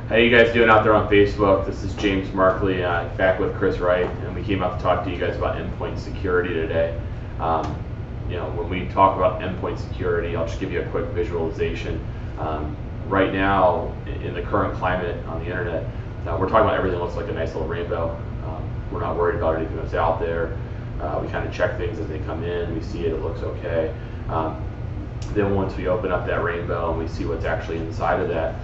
How you guys doing out there on Facebook? This is James Markley, back with Chris Wright, and we came out to talk to you guys about endpoint security today. When we talk about endpoint security, I'll just give you a quick visualization. Right now, in the current climate on the internet, we're talking about everything looks like a nice little rainbow. We're not worried about anything that's out there. We kind of check things as they come in. We see it looks okay. Then once we open up that rainbow and we see what's actually inside of that,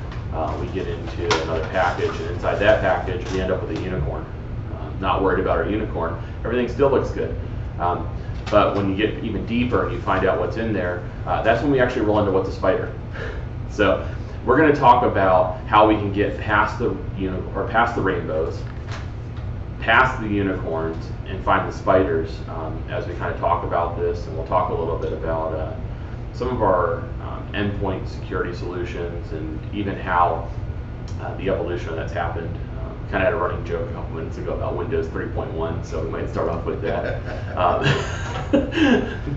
we get into another package, and inside that package we end up with a unicorn. Not worried about our unicorn. Everything still looks good. But when you get even deeper and you find out what's in there, that's when we actually roll into what's a spider. So we're going to talk about how we can get past the past the rainbows, past the unicorns, and find the spiders as we kind of talk about this. And we'll talk a little bit about some of our endpoint security solutions, and even how the evolution of that's happened. Kind of had a running joke a couple minutes ago about Windows 3.1, so we might start off with that.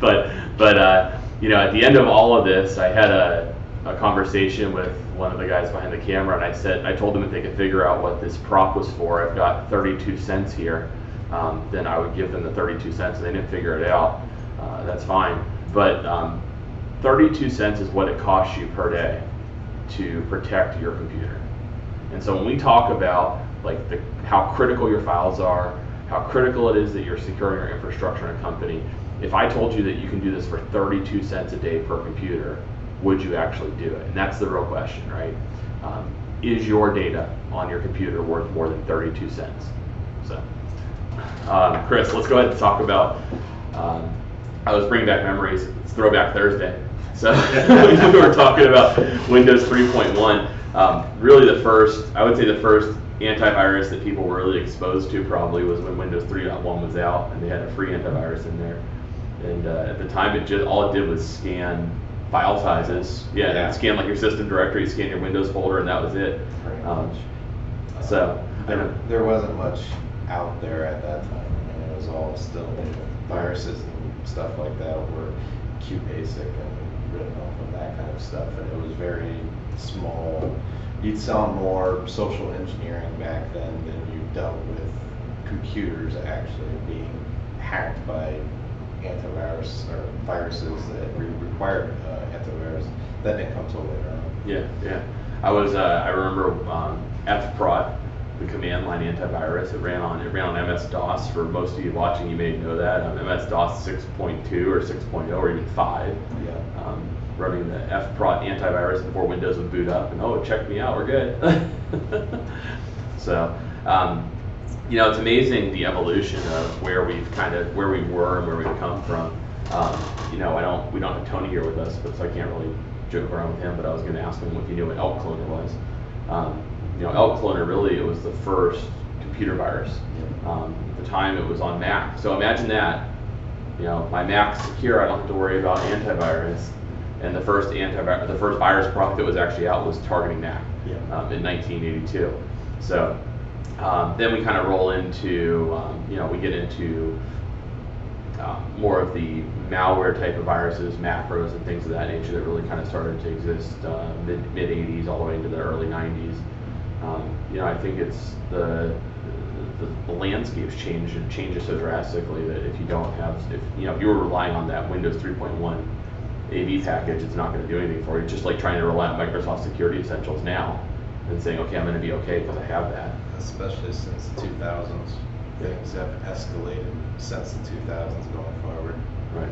But at the end of all of this, I had a conversation with one of the guys behind the camera, and I told them if they could figure out what this prop was for. I've got 32 cents here. Then I would give them the 32 cents, and they didn't figure it out. That's fine, but 32 cents is what it costs you per day to protect your computer. And so when we talk about how critical your files are, how critical it is that you're securing your infrastructure in a company, if I told you that you can do this for 32 cents a day per computer, would you actually do it? And that's the real question, right? Is your data on your computer worth more than 32 cents? So, Chris, let's go ahead and talk about, I was bringing back memories. It's Throwback Thursday. So we were talking about Windows 3.1. Really I would say the first antivirus that people were really exposed to probably was when Windows 3.1 was out, and they had a free antivirus in there. And at the time, all it did was scan file sizes. Yeah. Scan like your system directory, scan your Windows folder, and that was it. There wasn't much out there at that time. I mean, it was all still viruses and stuff like that were QBasic and written off of that kind of stuff, and it was very small. You'd sell more social engineering back then than you dealt with computers actually being hacked by antivirus or viruses that required antivirus. That didn't come till later on. Yeah. I remember FPROT, the command line antivirus. It ran on MS-DOS. For most of you watching, you may know that MS-DOS 6.2 or 6.0 or even 5. Yeah. Running the FPROT antivirus before Windows would boot up, and check me out, we're good. So, it's amazing the evolution of where we were and where we've come from. We don't have Tony here with us, so I can't really joke around with him. But I was going to ask him if he knew what Elk Cloner was. Elk Cloner really, it was the first computer virus. At the time, it was on Mac. So imagine that. My Mac's secure. I don't have to worry about antivirus. And the first virus product that was actually out was targeting Mac in 1982. So then we kind of roll into, we get into more of the malware type of viruses, macros, and things of that nature that really kind of started to exist mid 80s all the way into the early 90s. I think it's the landscape's changed and changes so drastically that if you were relying on that Windows 3.1 AV package, it's not going to do anything for you. It's just like trying to rely on Microsoft Security Essentials now and saying, okay, I'm going to be okay because I have that. Especially since the 2000s, things have escalated since the 2000s going forward. Right.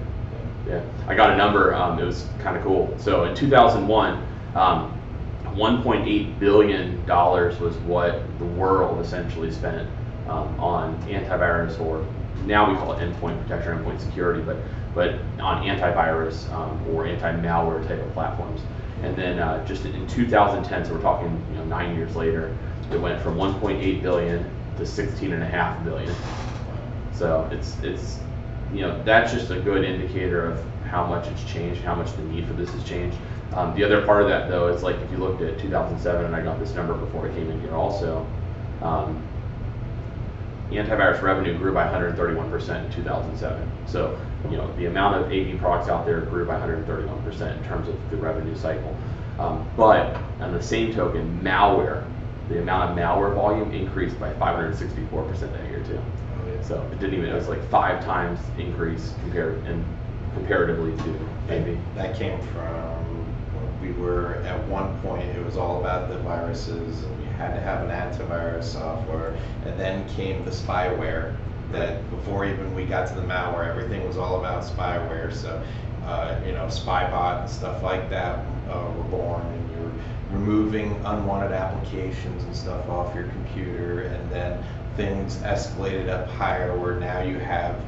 Yeah. I got a number. It was kind of cool. So in 2001, $1.8 billion was what the world essentially spent on antivirus, or now we call it endpoint protection or endpoint security, but on antivirus or anti-malware type of platforms. And then just in 2010, so we're talking 9 years later, it went from 1.8 billion to 16.5 billion. So it's that's just a good indicator of how much it's changed, how much the need for this has changed. The other part of that, though, is like if you looked at 2007, and I got this number before I came in here also, antivirus revenue grew by 131% in 2007. So, the amount of AV products out there grew by 131% in terms of the revenue cycle. But on the same token, malware the amount of malware volume increased by 564% that year too. Oh, yeah. So it didn't even, it was like 5 times increase comparatively to AV. That came from, we were at one point, it was all about the viruses, and we had to have an antivirus software, and then came the spyware. That before even we got to the malware, everything was all about spyware. So, Spybot and stuff like that were born, and you're removing unwanted applications and stuff off your computer, and then things escalated up higher where now you have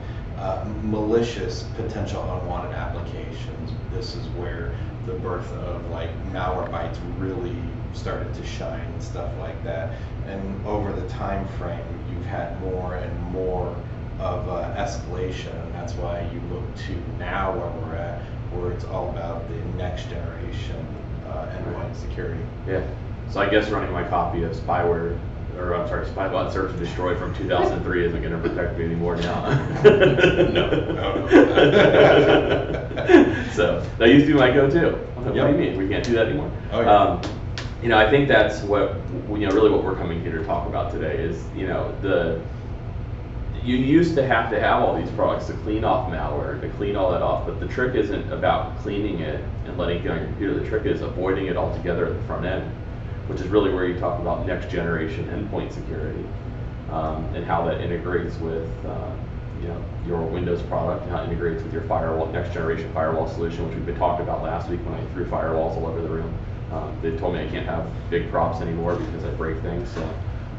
malicious potential unwanted applications. This is where the birth of like Malwarebytes really started to shine and stuff like that. And over the time frame, you've had more and more of escalation, and that's why you look to now where we're at, where it's all about the next generation endpoint security. Yeah. So I guess running my copy of Spybot Search and Destroy from 2003 isn't going to protect me anymore now. No. So that used to be my go-to. What do you mean? We can't do that anymore? Oh, yeah. I think that's what really what we're coming here to talk about today is you used to have all these products to clean off malware, to clean all that off, but the trick isn't about cleaning it and letting it get on your computer. The trick is avoiding it altogether at the front end, which is really where you talk about next generation endpoint security and how that integrates with your Windows product and how it integrates with your firewall, next generation firewall solution, which we've been talking about last week when I threw firewalls all over the room. They told me I can't have big props anymore because I break things. So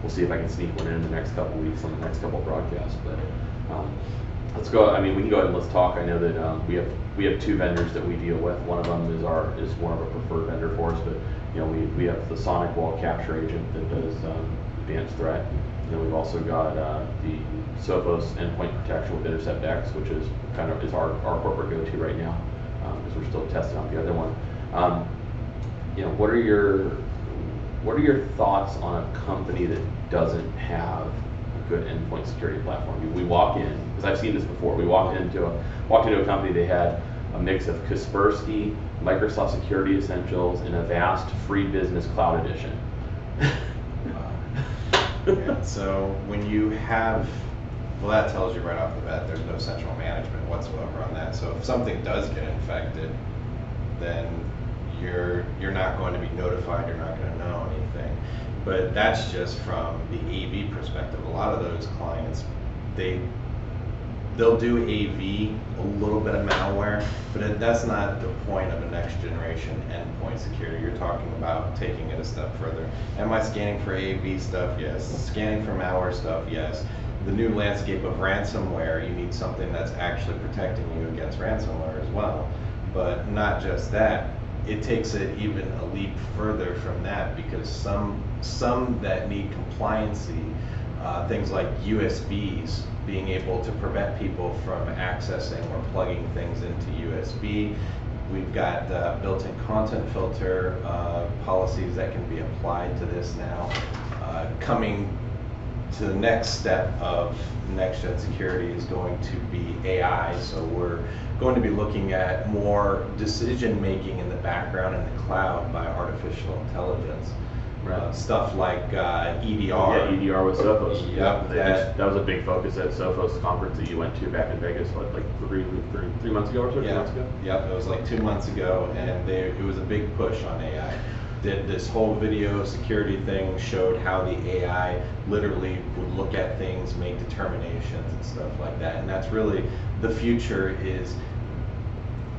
we'll see if I can sneak one in the next couple weeks on the next couple broadcasts. But let's go. I mean, we can go ahead and let's talk. I know that we have 2 vendors that we deal with. One of them is one of our preferred vendor for us, but we have the Sonic Wall Capture Agent that does advanced threat. And then we've also got the Sophos Endpoint Protection with Intercept X, which is our corporate go-to right now because we're still testing out the other one. What are your thoughts on a company that doesn't have a good endpoint security platform? We walk in, because I've seen this before. We walked into a company. They had a mix of Kaspersky, Microsoft Security Essentials, and Avast Free Business Cloud Edition. Yeah, so when you have, that tells you right off the bat there's no central management whatsoever on that. So if something does get infected, then you're not going to be notified, you're not going to know anything. But that's just from the AV perspective. A lot of those clients, they'll do AV, a little bit of malware, but that's not the point of a next generation endpoint security. You're talking about taking it a step further. Am I scanning for AV stuff? Yes. Scanning for malware stuff? Yes. The new landscape of ransomware, you need something that's actually protecting you against ransomware as well. But not just that, it takes it even a leap further from that, because some that need compliancy, things like USBs, being able to prevent people from accessing or plugging things into USB. We've got built-in content filter policies that can be applied to this now. Coming to the next step of next-gen security is going to be AI. So we're going to be looking at more decision-making in the background in the cloud by artificial intelligence. Right. Stuff like EDR. Yeah, EDR with Sophos. Yep. That was a big focus at Sophos conference that you went to back in Vegas, like three months ago or so? 2 months ago? Yep, it was like 2 months ago, and it was a big push on AI. This whole video security thing showed how the AI literally would look at things, make determinations and stuff like that. And that's really the future, is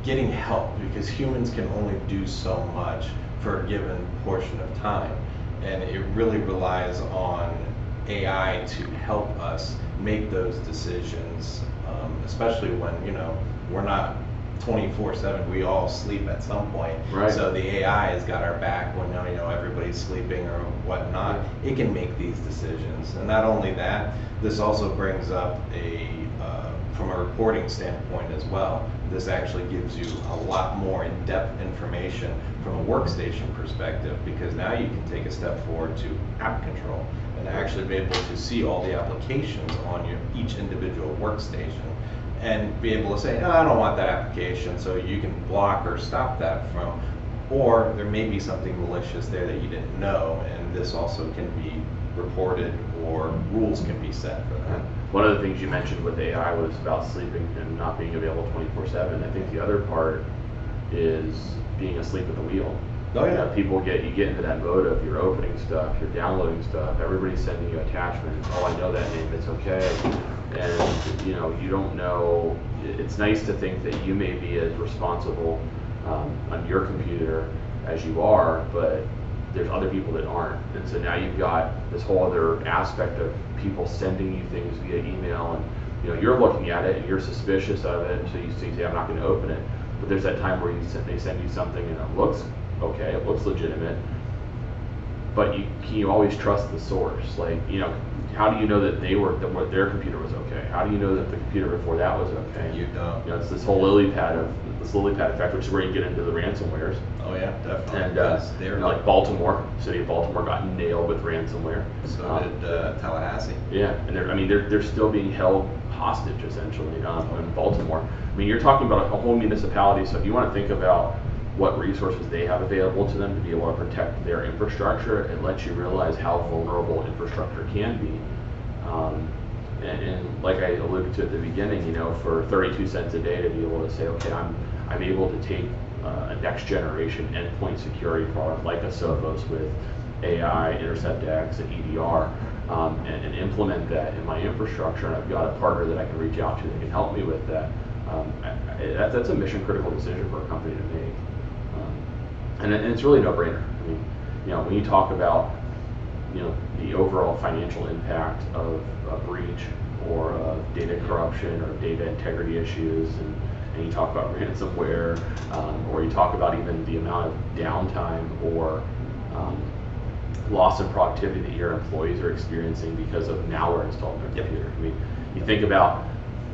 getting help, because humans can only do so much for a given portion of time. And it really relies on AI to help us make those decisions, especially when, we're not 24/7, we all sleep at some point. Right. So the AI has got our back when everybody's sleeping or whatnot. It can make these decisions. And not only that, this also brings up from a reporting standpoint as well, this actually gives you a lot more in-depth information from a workstation perspective, because now you can take a step forward to app control and actually be able to see all the applications on each individual workstation and be able to say, no, I don't want that application, so you can block or stop that from, or there may be something malicious there that you didn't know, and this also can be reported or rules can be set for that. One of the things you mentioned with AI was about sleeping and not being available 24/7. I think the other part is being asleep at the wheel. Oh, yeah. You get into that mode of you're opening stuff, you're downloading stuff, everybody's sending you attachments. Oh, I know that name, it's okay. And you don't know. It's nice to think that you may be as responsible on your computer as you are, but there's other people that aren't. And so now you've got this whole other aspect of people sending you things via email, and you're looking at it and you're suspicious of it, and so you say, I'm not going to open it. But there's that time where they send you something and it looks okay, it looks legitimate, but can you always trust the source? Like, how do you know that what their computer was okay? How do you know that the computer before that was okay? You don't. It's this whole lily pad effect, which is where you get into the ransomwares. Oh yeah, definitely. And they're like Baltimore, city of Baltimore got nailed with ransomware. So did Tallahassee. Yeah, and they're still being held hostage essentially in Baltimore. I mean, you're talking about a whole municipality, so if you want to think about what resources they have available to them to be able to protect their infrastructure, it lets you realize how vulnerable infrastructure can be. And like I alluded to at the beginning, for 32 cents a day to be able to say, okay, I'm able to take a next generation endpoint security product like a Sophos with AI, InterceptX, and EDR, and implement that in my infrastructure, and I've got a partner that I can reach out to that can help me with that. That's a mission critical decision for a company to make. And it's really a no-brainer. I mean, when you talk about, the overall financial impact of a breach or of data corruption or data integrity issues, and you talk about ransomware, or you talk about even the amount of downtime or loss in productivity that your employees are experiencing because of malware installed in their computer. I mean, you think about,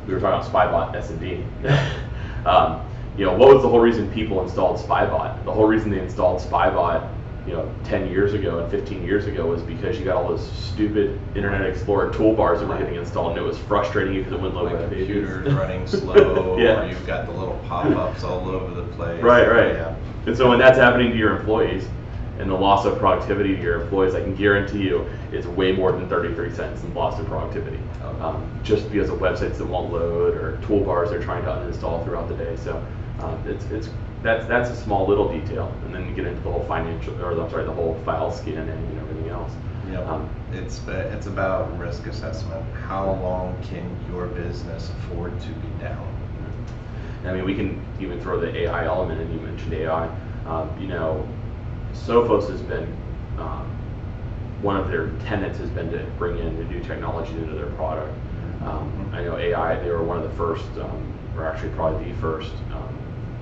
we were talking about Spybot S&D. What was the whole reason people installed Spybot? The whole reason they installed Spybot, 10 years ago and 15 years ago was because you got all those stupid Internet Explorer toolbars that were getting installed, and it was frustrating you because it wouldn't load web pages. Computers running slow, Yeah. or you've got the little pop-ups all over the place. Right. Yeah. And so when that's happening to your employees, and the loss of productivity to your employees, I can guarantee you it's way more than 33 cents in loss of productivity. Just because of websites that won't load or toolbars they're trying to uninstall throughout the day. So that's a small little detail, and then you get into the whole the whole file scanning and everything else. It's about risk assessment. How long can your business afford to be down? I mean, we can even throw the AI element in. You mentioned AI. Sophos has been, one of their tenets has been to bring in the new technology into their product. I know AI, they were one of the first, or actually probably the first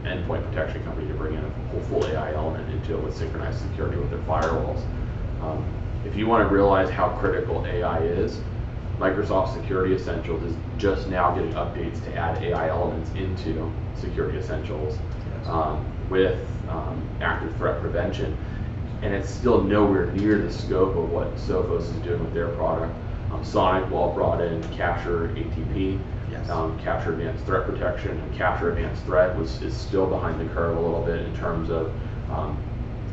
endpoint protection company to bring in a whole full AI element into it with synchronized security with their firewalls. If you want to realize how critical AI is, Microsoft Security Essentials is just now getting updates to add AI elements into Security Essentials with active threat prevention, and it's still nowhere near the scope of what Sophos is doing with their product. Sonic brought in Capture ATP, Capture Advanced Threat Protection, and Capture Advanced Threat is still behind the curve a little bit in terms of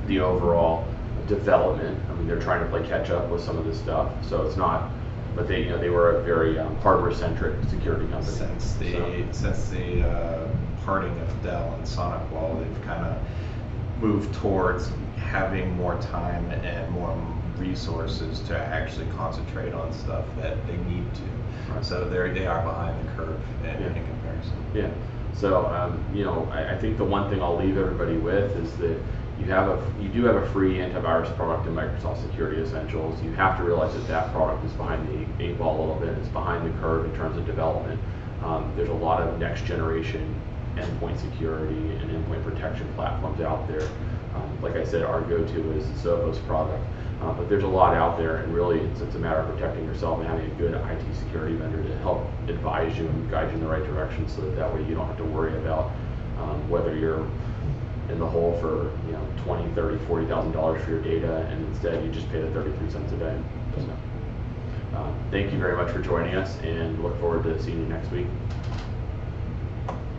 the overall development. I mean, they're trying to play catch up with some of this stuff, so it's not. But they were a very hardware-centric security company. Since the parting of Dell and SonicWall, they've kind of moved towards having more time and more resources to actually concentrate on stuff that they need to. Right. So they are behind the curve in comparison. Yeah. So I think the one thing I'll leave everybody with is that you do have a free antivirus product in Microsoft Security Essentials. You have to realize that product is behind the 8 ball a little bit. It's behind the curve in terms of development. There's a lot of next generation endpoint security and endpoint protection platforms out there. Like I said, our go-to is the Sophos product. But there's a lot out there, and really it's a matter of protecting yourself and having a good IT security vendor to help advise you and guide you in the right direction, so that way you don't have to worry about whether you're in the hole for $20,000, $30,000, $40,000 for your data, and instead you just pay the 33 cents a day. So, thank you very much for joining us, and look forward to seeing you next week.